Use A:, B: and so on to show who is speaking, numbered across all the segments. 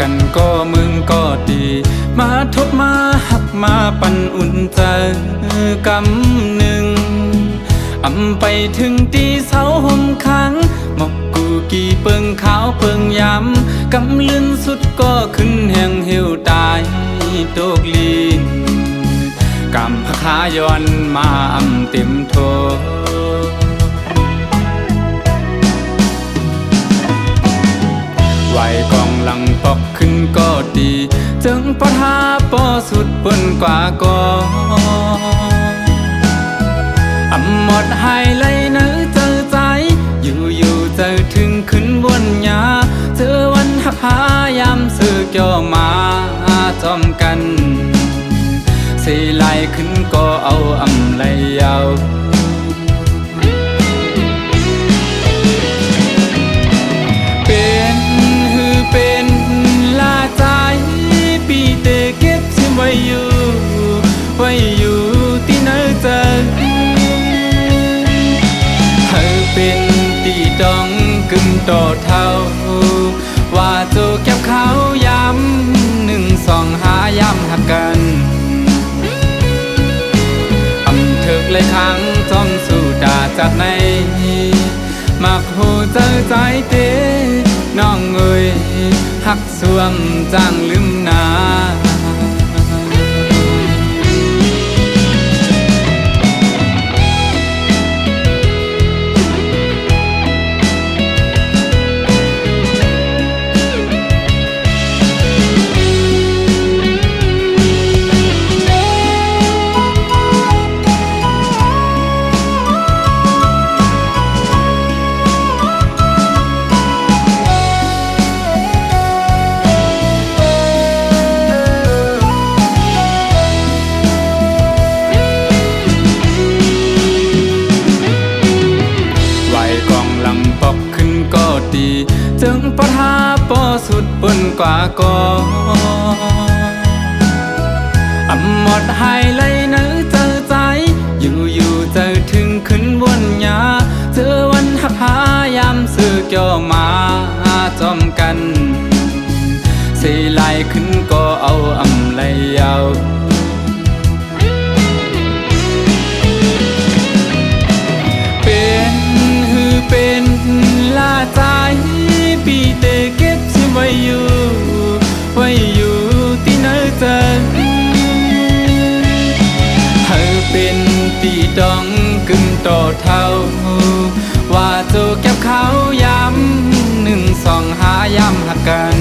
A: กันก็มึงก็ดีมาทบมาหักมาปั่นอุ่นใจกำหนึ่งไปถึงตีเสาห่มค้างหมอกกูกี่เปิงขาวเปิงย้ำกำลื่นสุดก็ขึ้นแห่งเหี่ยวตายโตกลีนกำพะขาย้อนมาเต็มโทไหวกองหลังปอกขึ้นก็ดีจึงปะทาปอสุดเปิ้นกว่าก็หมดหายเลยเนื้อเจอใจอยู่เจอถึงขึ้นบนหญ้าเจอวันหักหายามเสือเกี่ยวมาจอมกันสีไหลขึ้นก็เอาไหลยาวเป็นหือเป็นลาใจปีเตเก็บชิมไว้อยู่ที่เนื้อเจอเป็นตีดองกึ่งต่อเท่าว่าโจเก็บเขาย้ำ1 2 5ย้ำหักกันเถิกเลยครั้งจอมสู่ด่าจากในมักหูเจอใจเตน้องเอ่ยหักสวมจางลืมนาจึงปะทาปอสุดเปิ้นกว่าก็หมดหายเลยเนื้อเจอใจอยู่เจอถึงขึ้นบนหญ้าเจอวันหักหายามเสือเกี่ยวมาจอมกันสีไหลขึ้นก็เอาไหลยาวเป็นหือเป็นลาใจปีเตเก็บชิมไว้อยู่ที่เนื้อเจอเป็นตีดองกึ่งต่อเท่าว่าโจเก็บเขาย้ำ1 2 5ย้ำหักกัน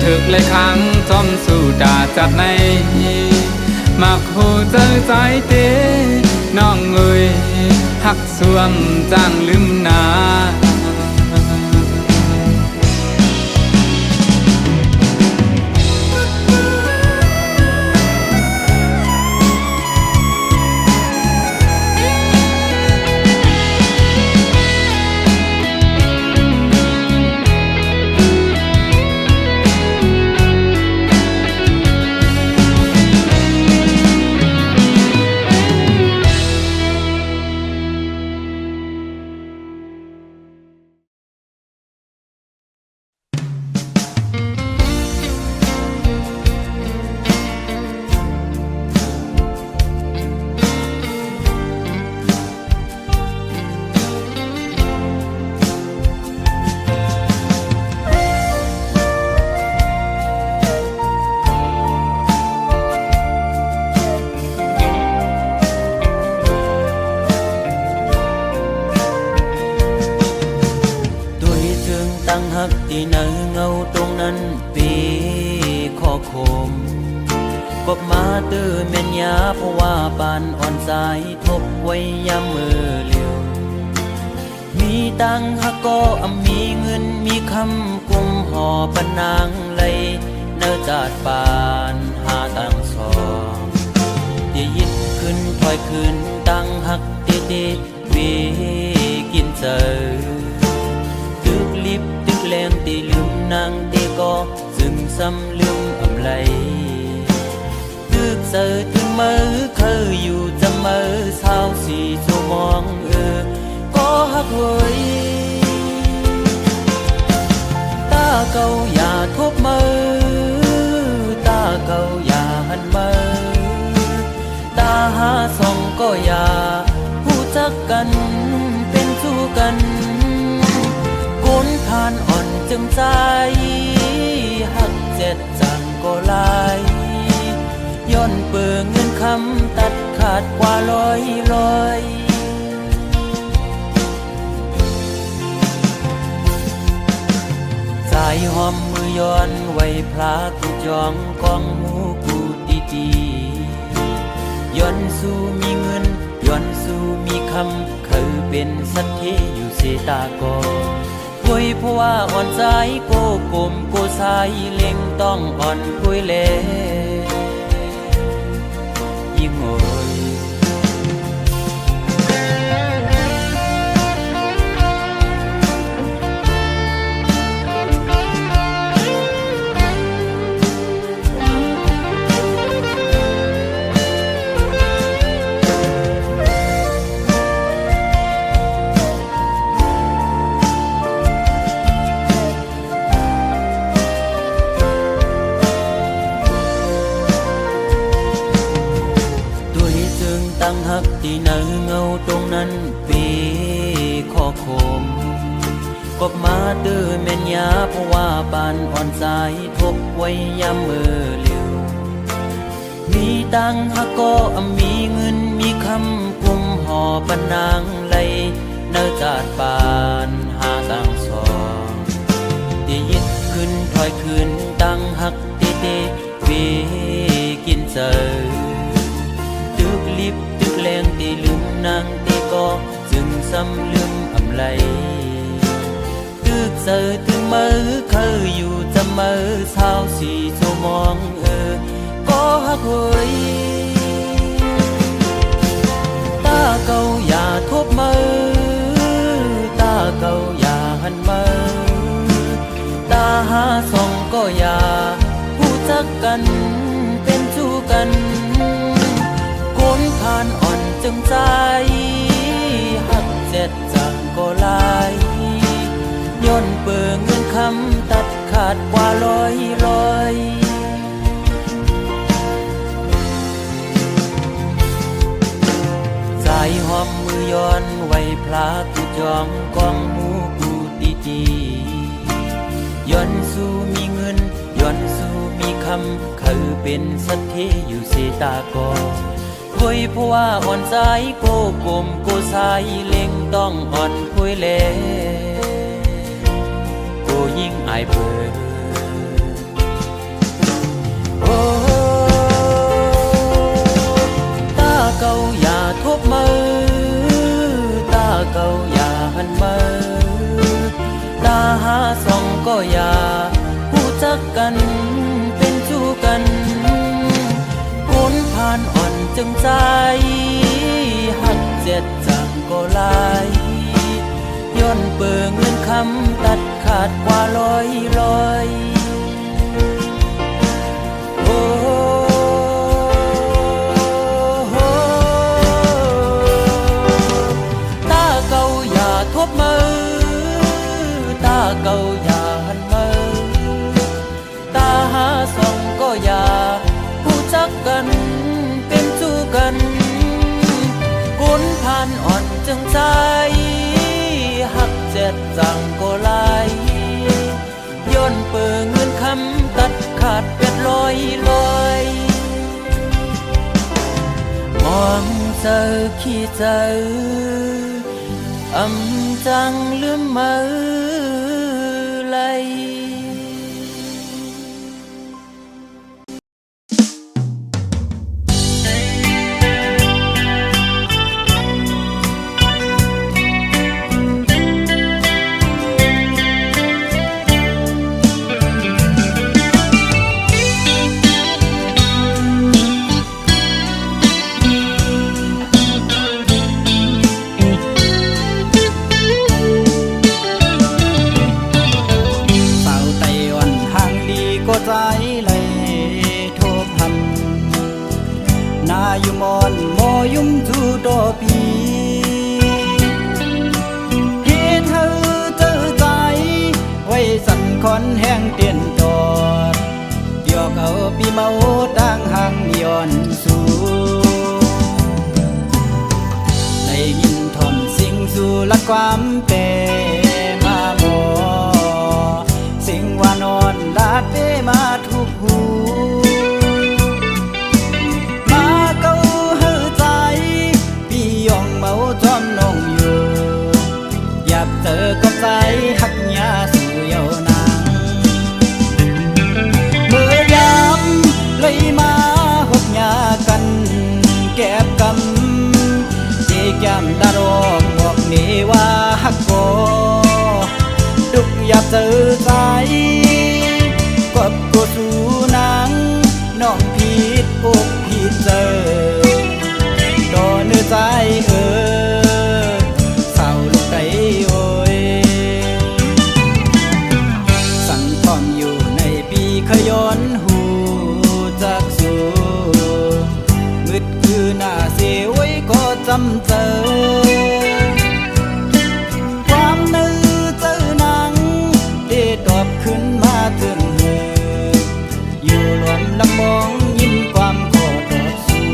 A: ถึกเลยครั้งจอมสู่ด่าจากในมักหูเจอใจเตน้องเอ่ยหักสวมจางลืมนาที่เนื้อเงาตรงนั้นปีข้อคมกบมาตื้อเมียนยาเพราะว่าบานอ่อนสายทบไว้ยามมือเลี้ยวมีตังหักก็มีเงินมีคำกุมห่อปนางเลยเนื้อจาดบานหาตังสองเดี๋ยวยิดขึ้นถอยขึ้นตังหักเตวีกินเจอตึกลิบตึกแรงตีลืมนางตีก็ซึมซ้ำลืมไหลตึกเจอถึงมือเคยอยู่จะมือเศร้าสีชั่วโมงก็หักเว้ย เก่าอย่าทบมือตาเก่าอย่าหันมือตาหาส่องก็อย่าหูจักกันเป็นสู้กันก้นทานอ่อนจึงใจหักเจ็ดจังก็ลายย้อนเปิงเงินคำตัดขาดกว่าร้อยสายหอมมือย้อนไว้พลากูจองกองหมูกูดีย้อนสู้มีเงินย้อนสู้มีคำเคยเป็นสัตย์ที่อยู่เสตากอคุยเพราะว่าอ่อนใจโกกลมโกสายเล็งต้องอ่อนคุยเล่ยิ่งโอยตั้งหักที่เนื้อเงาตรงนั้นปีข้อคมกบมาตื้อแม่นยาเพราะว่าปานอ่อนสายทบไว้ยามมือเลี้ยวมีตังหักก็มีเงินมีคำกุมห่อปนางไหลเนื้อจาดปานหาต่างสองที่ยึดขึ้นถอยขึ้นตั้งหักเตเวกินเจอตึกลิบตึกแรงตีลืมนางตีก็จึงซ้ำลืมอำไลตึกเจอถึงมือเคยอยู่จะมือเช้าสี่ชั่วโมงก็หักเฮยตาเก่าอย่าทบมือตาเก่าอย่าหันมือตาหาส่องก็อย่าหูจักกันเป็นสู้กันคนผ่านอ่อนจึงใจหักเจ็ดจังก็ลายย้อนเปิงเงินคำตัดขาดกว่าร้อยสายหอมมือย้อนไว้พลากูจองกองหมูกูดีย้อนสู้มีเงินย้อนสู้มีคำเคยเป็นสัตย์ที่อยู่เสตากอคุยเพราะว่าอ่อนใจโกกลมโกสายเล็งต้องอ่อนคุยเล่โกยิ่งอายเพิ่นโอ้ตาเก่าอย่าทบมือตาเก่าอย่าหันมือตาหาส่องก็อย่าหูจักกันเป็นสู้กันคนผ่านอ่อนจึงใจหักเจ็ดจังก็ลายย้อนเปิงเงินคำตัดขาดกว่าร้อยโอ้ตาเก่าอย่าทบมือตาเก่าอย่าหันมือตาหาส่องก็อย่าหูจักกันเป็นสู้กันคนผ่านอ่อนจึงใจหักเจ็ดจังก็ลายย้อนเปิงเงินคำตัดขาดเป็ดลอยมองเจอขี้เจอจังลืมมือไหล
B: คอนแห้งเตียนตอดเดียวเอาปีเมาตั้งหังย้อนสู่ได้ยินทอมสิ่งสู่ละความเป็นมาหมอสิ่งว่านอนลาดเปมาทุกหูมาเก้าเฮือใจพี่ยองเมาจอมน้องอยู่อยากเจอกับใจหักยาสู่เยาวนางเมื่อยามเลยมาหกยากันแก็บกำเจแก้มดารองบอกนี่ว่าหักโกดุกอยากเจอใจกับกูสู่นางน้องผิดอกผิดเจอดอเนื้อใจเศร้าลูกไก่โอยสั่งทอมอยู่ในปีขย้อนหูจากสู่มืดคือหน้าเสียไว้ก็จำเจอความนึกเจอหนังได้ตอบขึ้นมาถึงหืออยู่รวมลำมองยิ้มความขอตอบสู่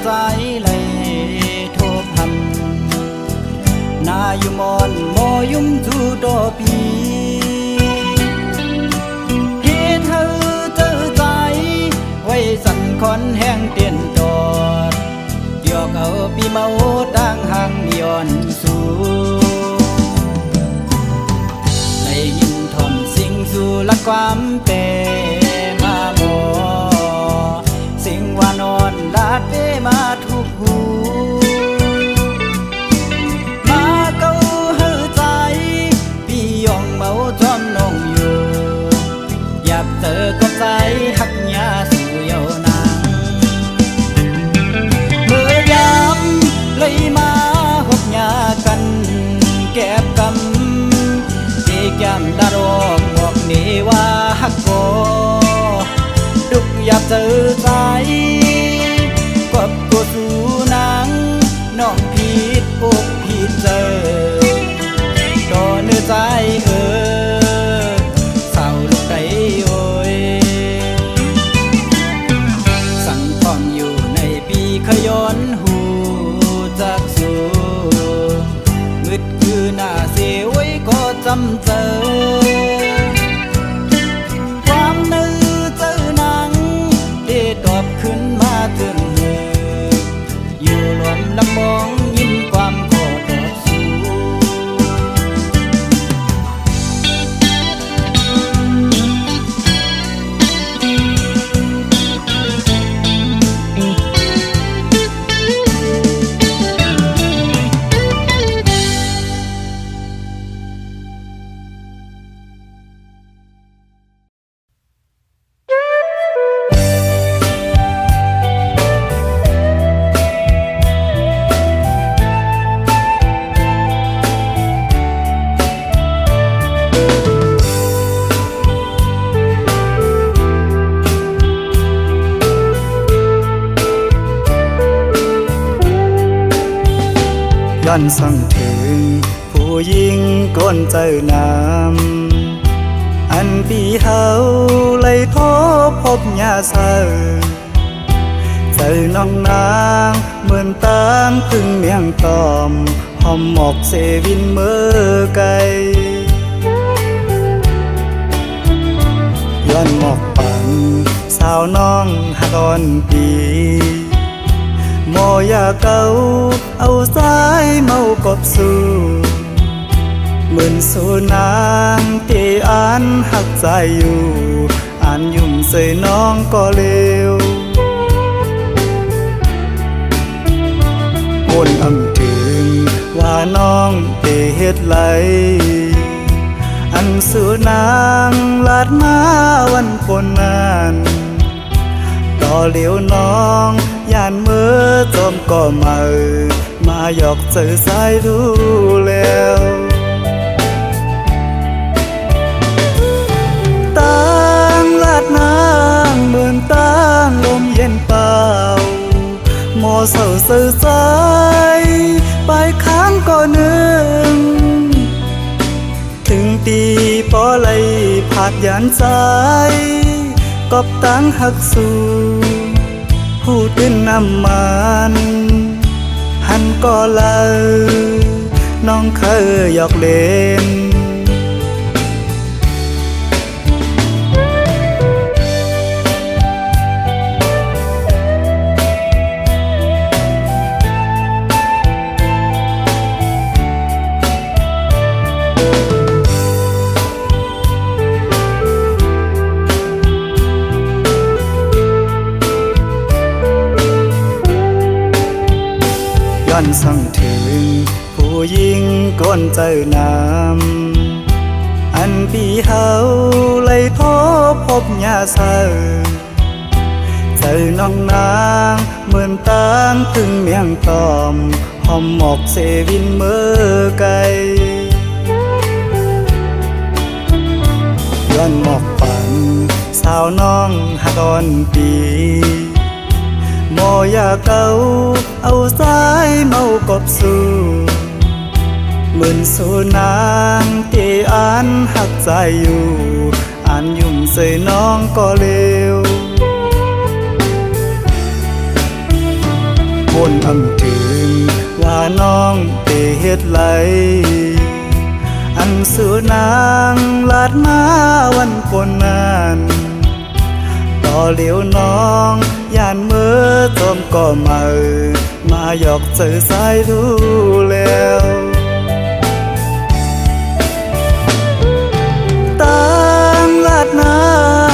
B: ใจเลยโทบหันนาอยู่มอนโมยุ่มจูโดปีเฮ็ดเธอเจอใจไว้สั่นคอนแห้งเตียนตอดเดียวเอาปีเมาตั้งหังย้อนสู่ได้ยินทอมสิ่งสู่ละความเป็นมาหมอสิ่งว่านอนลาดเปมาทุกหูมาเก้าเฮือใจพี่ยองเมาจอมน้องอยู่อยากเจอกับใจหักยาสู่เยาวนางเมื่อยามเลยมาหกยากันแก็บกำเจแก้มดารองบอกนี่ว่าหักโกดุกอยากเจอใจกับกูสู่นางน้องผิดอกผิดเจอดอเนื้อใจเศร้าลูกไก่โอยสั่งทอมอยู่ในปีขย้อนหูจากสู่มืดคือหน้าเสียไว้ก็จำเจอความนึกเจอหนังได้ตอบขึ้นมาถึงหืออยู่รวมลำมองยิ้มความขอตอบสู่ย้อนส่องถึงผู้หญิงก้นเจอน้ำอันปีเฮาเลยโทบพบยาเสอเจอน้องนางเหมือนตามพึ่งเมียงตอมหอมหมอกเซวินเมื่อไกลย้อนหมอกปังสาวน้องหักอ่อนปีโมยาเก่าเอาสายเมากบสู่เหมือนสู่นางที่อ่านหักใจอยู่อ่านยุ่มใส่น้องก็เลววนอำถึงว่าน้องเตเฮ็ดไหลอ อันสุนางลาดมาวันปนนั้นต่อเหลียวน้องย่านมือจอมก็มาหยอกเจอสายรู้แล้วตั้งลาดนางเหมือนตั้งลมเย็นเปล่าหมอเศร้าสื่อใจไปค้างก็นึงถึงตีปอไหลผาดยานใจกอบตั้งหักสู่หูตื้นน้ำมันหันก็เลยน้องเคยหยอกเล่นย้อนสั่งถึงผู้หญิงก้นเจอนำอันปีเฮาเลยโทบพบยาเศร้าเจอน้องนางเหมือนตางพึ่งเมียงตอมหอมหมอกเสวินเมื่อไกลย้อนหมอกปันสาวน้องหักอ่อนปีมอยาเก่าเอาสายเมากบสู่เหมือนสูนางที่อ่านหักใจอยู่อ่านยุ่งใส่น้องก็เลวบนอำถึงว่าน้องเตเฮ็ดไหลอันสูนางลาดมาวันปนนั้นต่อเหลียวน้องย่านมือจอมก็มาหยอกเจอสายรู้แล้วตั้งลาดนา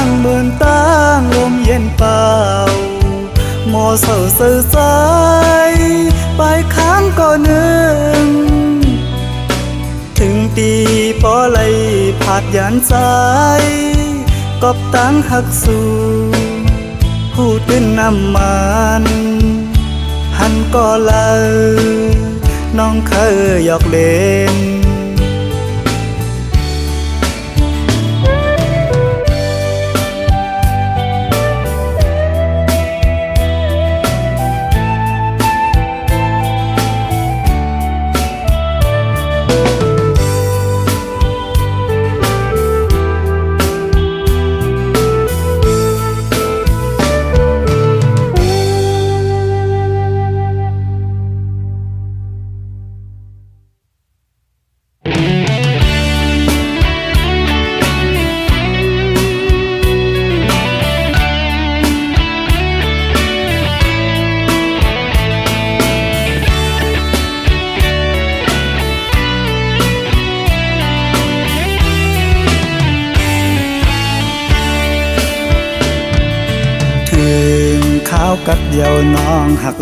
B: งเหมือนตั้งลมเย็นเปล่าหมอเศร้าสื่อใจไปค้างก็นึงถึงตีปอไหลผาดยานใจกอบตั้งหักสู่หูตื้นน้ำมันหันก็เลยน้องเคยหยอกเล่นข้าวกับเดียวน้องหัก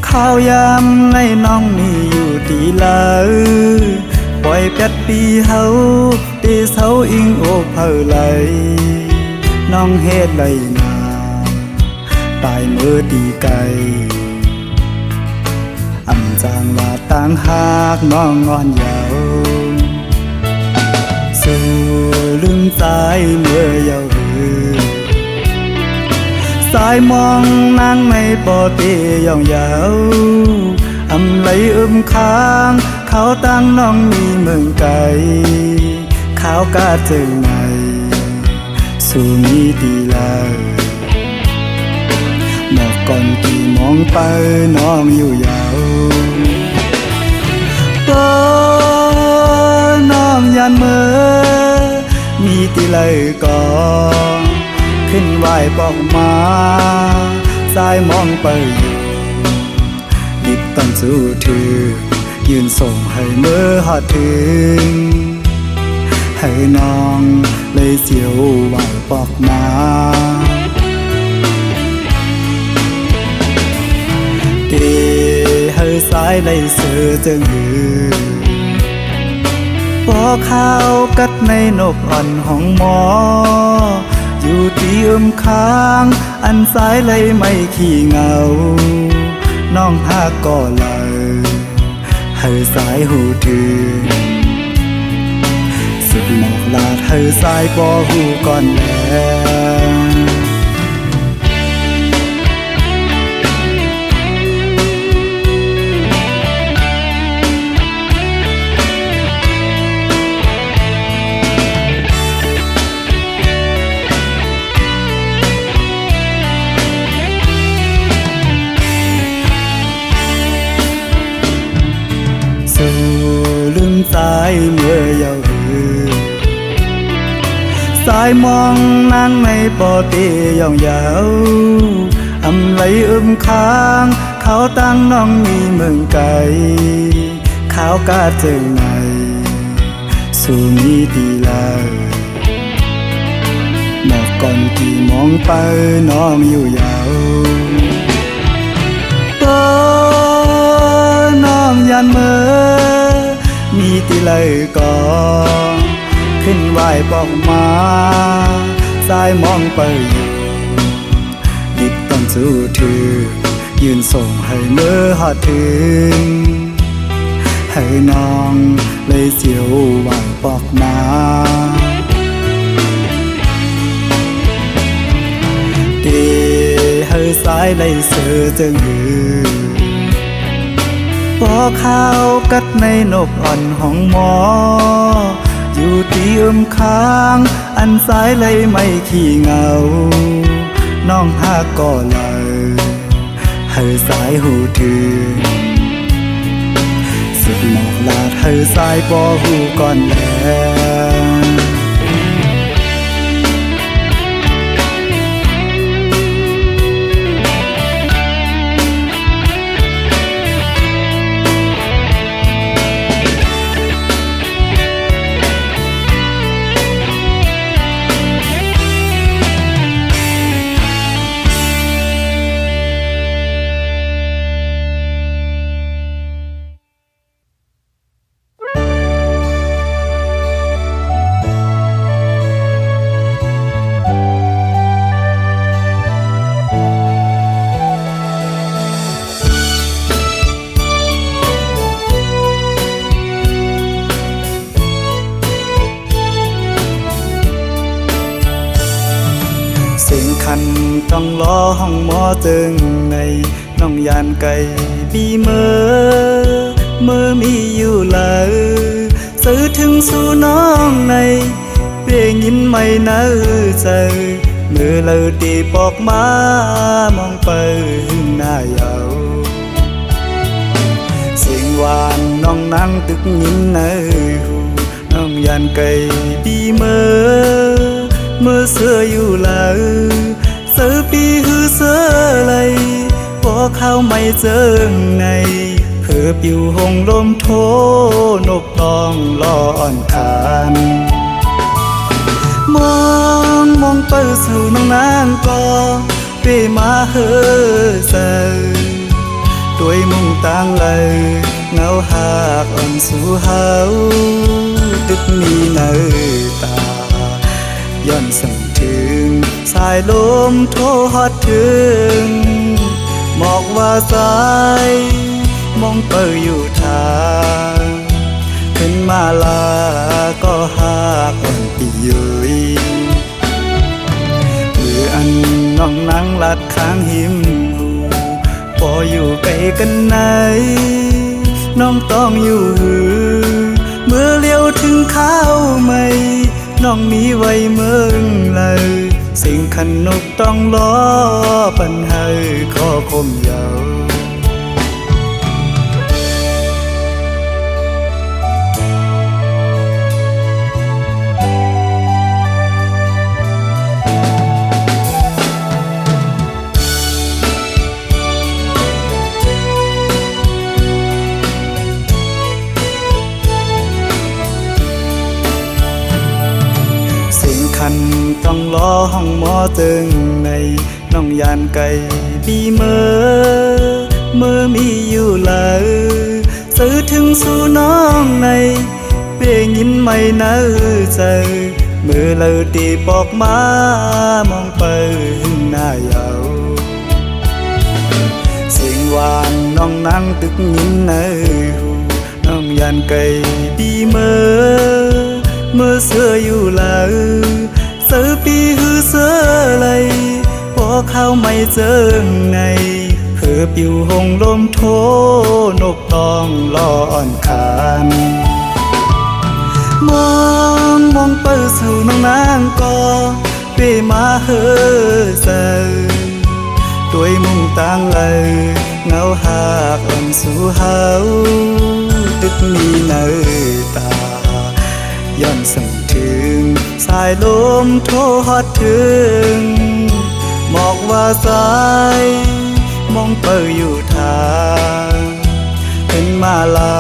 B: ข้าวยำในน้องมีอยู่ดีเลยปล่อยแปดปีเฮาตีเสาอิงโอเผอไหลน้องเฮ็ดไหลนาตายมือตีไก่อำจางลาต่างหากน้องงอนเยาสู่ลืมใจเมื่อเยาสายมองนางในปอตีย่องยาวอำไหลค้างเขาตั้งน้องมีเมืองไกลเขากาเจอไงสู่มีดีลาหมอกก่อนที่มองไปน้องอยู่ยาวก็น้องยันเมื่อมีตีเลยก่อนขึ้นไหวปอกมาสายมองไปอยู่ดิบตั้งสู้ถือยืนส่งให้เมื่อหอดถึงให้น้องเลยเสียวไหวปอกมาเกให้สายเลยเสือจึงหือ อข้าวกัดในนกอ่อนห้องหมออยู่ที่ค้างอันสายเลยไม่ขี้เหงาน้องหากก็เลยให้สายหูถือสุดหมอกลาดให้สายปอหูก่อนแล้วลืมสายเมื่อเยาว์สายมองนางในปอเตย่องยาวอำไหลค้างเขาตั้งน้องมีเมืองไกลขาวกาเจิงในสู่มีดีลาหมอกก่อนที่มองไปน้องอยู่ยาวน้องยันเมื่อมีตีเลยก่อนขึ้นไหวบอกมาสายมองไปอยู่ดิบต้องสู้ถือยืนส่งให้เมื่อหอดถึงให้น้องเลยเสียวไหวบอกมาตีให้สายเลยเสือจึงหือพอข้าวกัดในนกอ่อนห้องหมออยู่ที่ค้างอันสายเลยไม่ขี้เหงาน้องหากก็เลยให้สายหูถือสุดหมอกลาดให้สายปอหูก่อนแล้วเสียงคันต้องล้อห้องหมอจึงในน้องยานไก่บีเมื่อมีอยู่เลยสื่อถึงสู่น้องในเปลี่ยนยินไม่เนื้อใจเมื่อเลยตีปอกมามองไปหน้าเยาเสียงหวานน้องนั่งตึกยินในหูน้องยานไก่บีเมื่อเสื้ออยู่เลยเสื้อปีหือเสื้อเลยพอเข้าไม่เจิงในเพื่อปิวหงลมโทนกตองล้ออ่อนคานมองไปสู่น้องนางก็เปมาเฮือเสือด้วยมุ่งต่างเลยเงาหากอ่อนสู่เฮาตึกมีเนื้อตาย้อนสั่งถึงสายลมโทฮอดถึงหมอกว่าสายมองเปิดอยู่ทางขึ้นมาลาก็หากอ่อนปียุยเมื่ออันน้องนั่งลัดข้างหิมหูพออยู่ไกลกันไหนน้องต้องอยู่เมื่อเลี้ยวถึงข้าวไม่น้องมีไว้เมืองเลยสิ่งขันนกต้องล้อปัญหาข้อคมยาว คันต้องล้อห้องหมอตึงในน้องยานไก่ปีเมื่อมีอยู่เลยสื่อถึงสู่น้องในเปยิน ไม่เนื้อใจมือเลยตีปอกมามองไปหน้าเยาเสียงหวานน้องนั่งตึกยินเนื้อหูน้องยันไก่ปีเมื่อเสืออยู่แล้วเสือปีหือเสืออะไรพอเข้าไม่เจอไงเพื่อปิวหงลมโทนกตองล้ออ่อนคานมองเปิดสู่น้องนางก็เปมาเฮอเซอด้วยมุ่งต่างเลยเงาหากอ่อนสู่เฮาตึกมีเนื้อตาย้อนสั่งถึงสายลมโทฮอดถึงบอกว่าสายมองเปิดอยู่ทางเป็นมาลา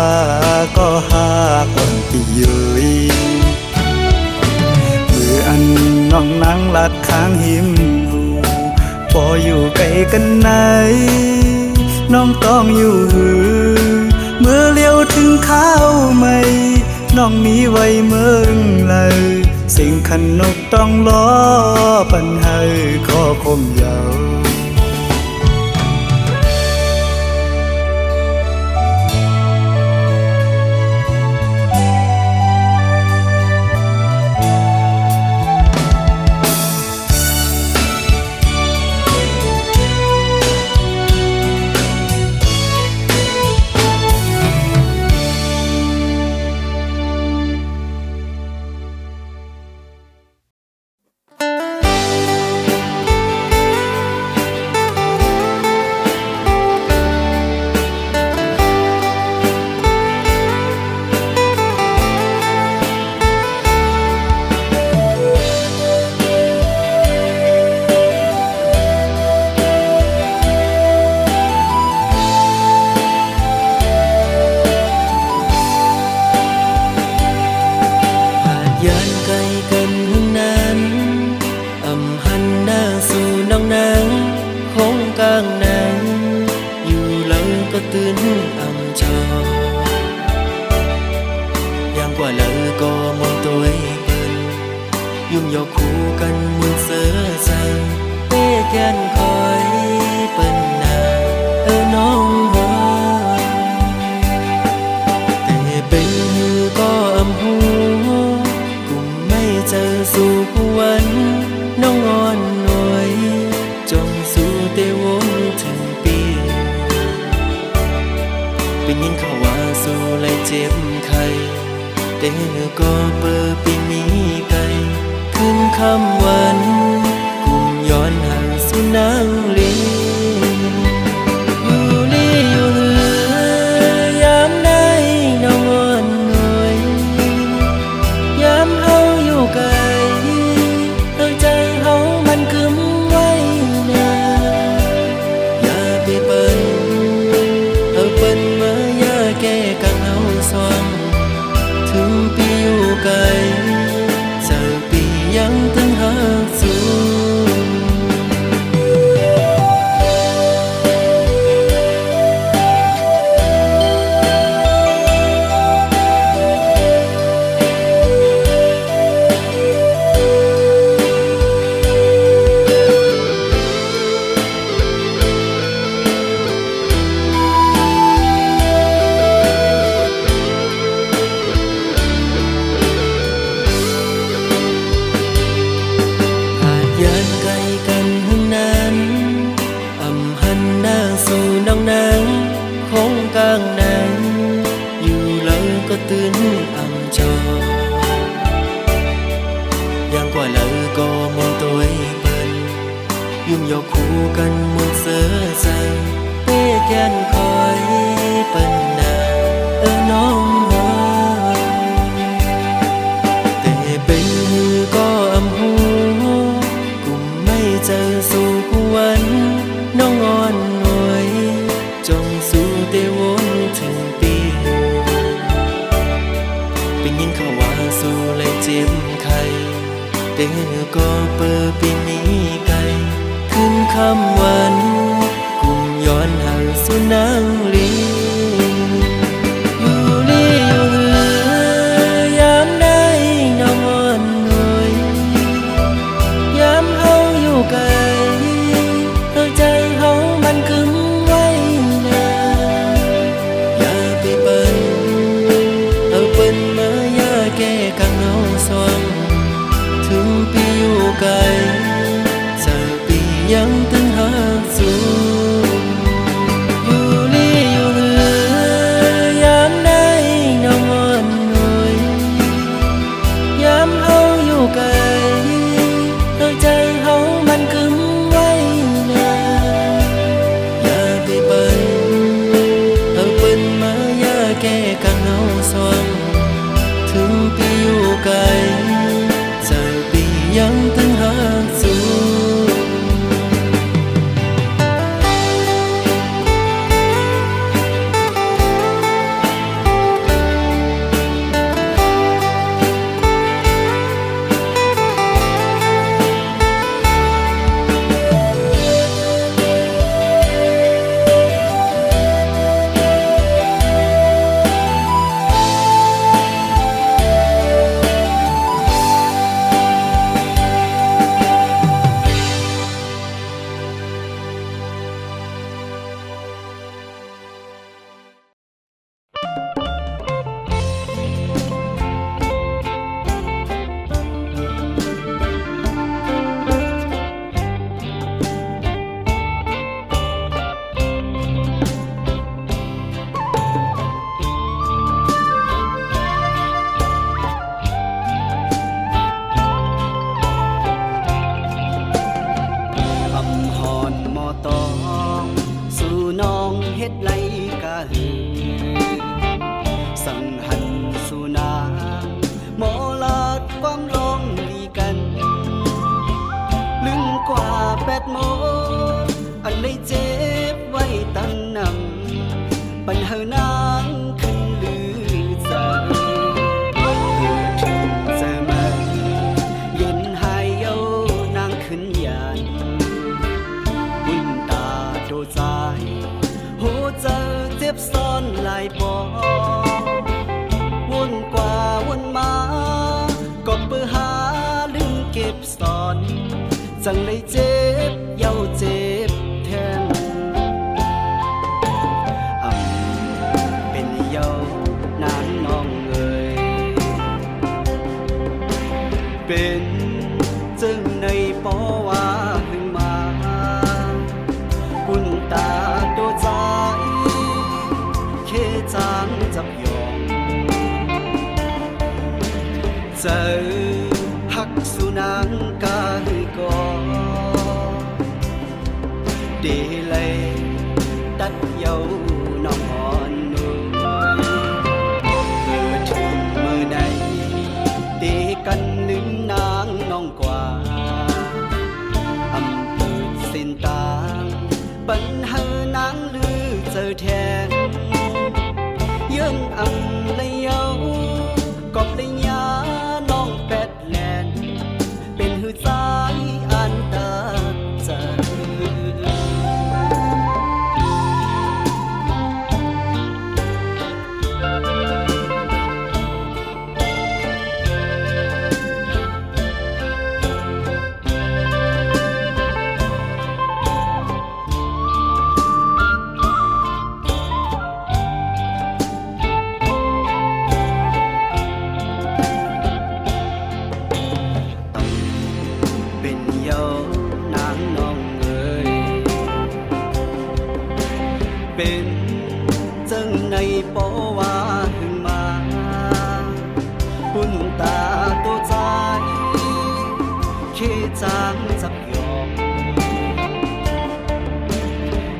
B: ก็หาก่อนปียุยมืออันน้องนั่งลัดข้างหิมหูพออยู่ไกลกันไหนน้องต้องอยู่หือเมื่อเลี้ยวถึงข้าวไม่น้องมีไว้เมืองเลยสิ่งขันนกต้องล้อปันให้ขอคมยาว
A: ยันไกลกันนั้นอำหันหน้าสู่น้องนางคงกลางนั้นอยู่หลังก็ตื่นอำจออย่างกว่าเลยก็มองตัวเปิ้นยุ่งยอกคู่กันมุนเสือใจเต้แกนคอยเปิ้นนาน้องหัวแต่เป็นหือก็อำหูเจอสู่วันน้องอ่อนหน่วยจงสู่เตวงถึงปีเป็นยินเขาว่าสู่เลยเจ็บไข้แต่ก็เปิดปีมีไกลขึ้นคำวันกุ่มย้อนหาสู่นางลีอยู่ลีอยู่เหือยามได้น้องอ่อนหน่วยยามเฮาอยู่ไกลใจเฮามันคึมไว้นาอย่าไปเปิ้นเปิ้นมาอย่าแก้กังเฮาสว่างถึงปีอยู่ไกลเจอปียังถึงหาสู่ยันไกลกันนั้นอำหันหน้าสู่น้องนางคงกลางนั้นอยู่หลังก็ตื่นอำจออย่างกว่าเลยก็มองตัวเปิ้นยุ่งยอกคู่กันมุนเสือใจเต้แกนคอยเปิ้นนาน้องหัวแต่เป็นหือก็อำหูเจอสู่วันน้องอ่อนหน่วยจงสู่เตวงถึงปีเป็นยินเขาว่าสู่เลยเจ็บไข้แต่ก็เปิดปีมีไกลขึ้นคำวันกุ่มย้อนหาสู่นางลีอยู่ลีอยู่เหือยามได้ ไกลเจ้าปียังตึงหาสูอยู่ลี่อยู่เหือยามได้น้องอ่อนหน่อยยามเฮาอยู่ไกลเธอใจเฮามันกึมไว้นะอย่าไปเปิดเธอเปิ้นมาอย่าแก้กังเฮาสวงถึงปีอยู่ไกลเจ้าปียังตึงหาสู
B: โมอันได้เจ็บไว้ตั้งนำปัญหานางขึ้นลือใจเพื่อถึงจะมาเย็นหายเย้านางขึ้นยันบุญตาโดใจหัวใจเจ็บซ้อนหลายปอวนกว่าวนมาก็เพื่อหาลืมเก็บซ่อนจังเลยเจ็บเย้าเจ็บแทนเป็นเย้านางน้องเอ่ยเป็นจึงในปอว่าหึงมาปุ่นตาโดใจเคจางจับยองเจอหักสุนังกาหือกอเดเลยตัดเย้าน้องอ่อนนุ่มเกิดถึงเมื่อใดเดกันลืมนางน้องกว่าอำเภอเส้นตางปัญหานางลือเจอแทนเยื่นอำเลยเย้ากอบเลยยาน้องแปดแลนเป็นหือสายอันตาใจเป็นจังในปอว่าหึงมาปุ่นตาตัวใจเคจางจับยอม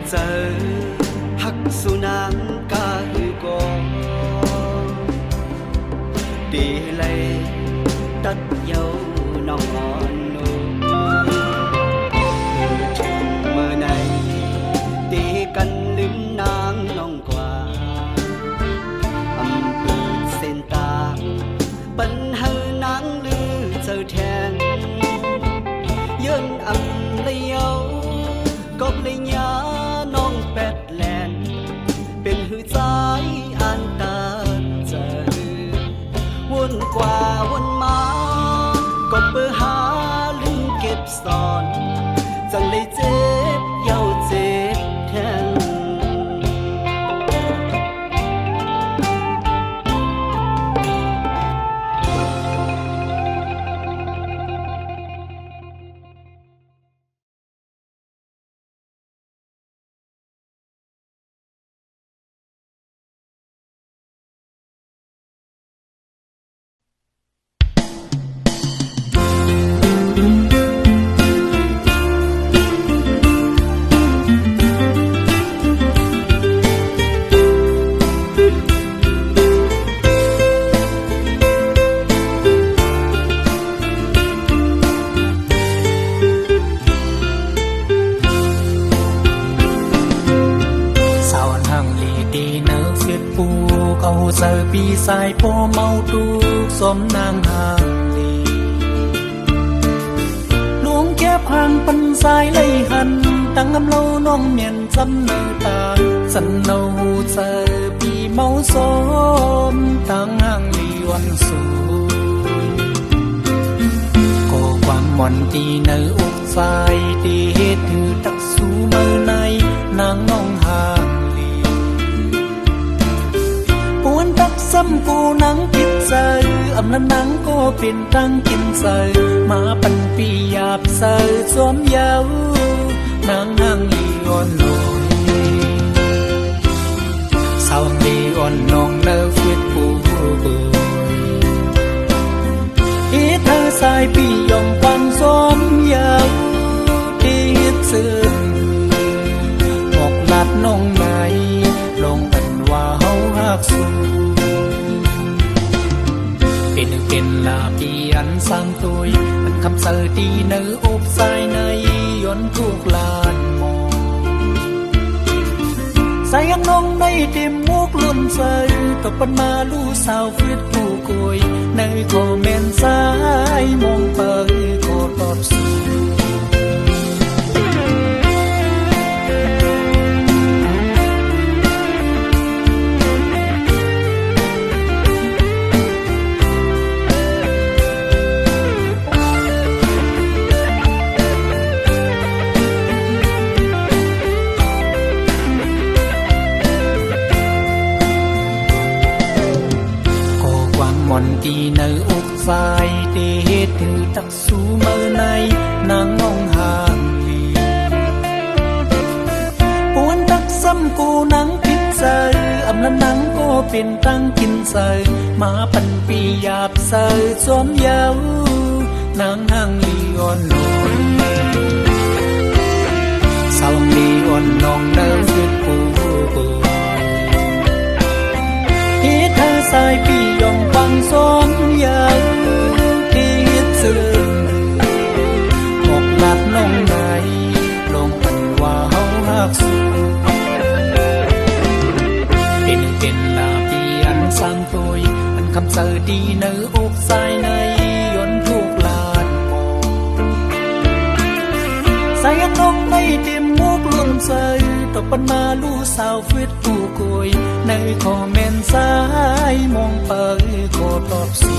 B: เจอหักสุนังกาหือกอดีเลยตัดเย้าน้องอ่อนนุ่มถึงเมื่อไหนตีกันลืมนางน้องกว่าอำเภอเส้นตางปัญหานางลือเจอแทนเยื่นอำเลยเย้ากอบเลยยาน้องแปดแลนเป็นหือใจอันตาเจอวนกว่าวนมาก็เพื่อหาลืมเก็บซ่อนจังเลยเจ็บเย้าเจ็บแทน ปีสายพอเมาตูสมนางห่างลีหลวงแก้พังปันสายไล่หันตั้งอำเล่าน้องเมียนจำเนื้อตาสันเนาเจอปีเมาสมตั้งห่างลีวันสูก็ความหม่อนตีเนื้ออกสายตีเหตุถือตักสู้มือในนางน้องห่างตักซ้ำกูนังกินเซออำนั้นนังก็เป็นตั้งกินเซอมาปันปีหยาบเซอสวมเยาวนางนางลีอ่อนลอยสาวลีอ่อนน้องเนื้อฟิตปูบุยอีเธอสายปียองปังสวมเยาที่ฮิตซึ้งบอกลัดน้องไหนลงอันว่าเฮาหักสูเป็นลาปีอันสร้างตัวอันคำเสอดีเนื้ออบสายในย้อนทุกลานมองใส่ยังน้องในเต็มมุกลุ่นเสยตบปันมาลู่สาวฟิตผู้กุยในคอมเมนต์สายมองเปิดก็ตอบสูหม่อนตีเนื้ออกสายเตเหตุถือตักสู้มือในนางน้องห่างลีปวนตักซ้ำกูนังพิษเซออำนั้นนังก็เป็นตั้งกินเซอมาปันปีหยาบเซอสวมเยาวนางห่างลีอ่อนลอยสาวลีอ่อนน้องเนื้อฟิตปูที่เธอสายปียองฟังสมเยาที่ฮิตซึ้งบอกลัดน้องไหนลงอันว่าเฮาหักสูเป็นลาปีอันสร้างตัวอันคำเสอดีเนื้ออกสายในย้อนทุกลานมองใส่ยังน้องในเต็มมุกลุ่นเสยตบปันมาลู่สาวฟิตผู้กุยในคอมเมนต์สายมองเปิดก็ตอบสู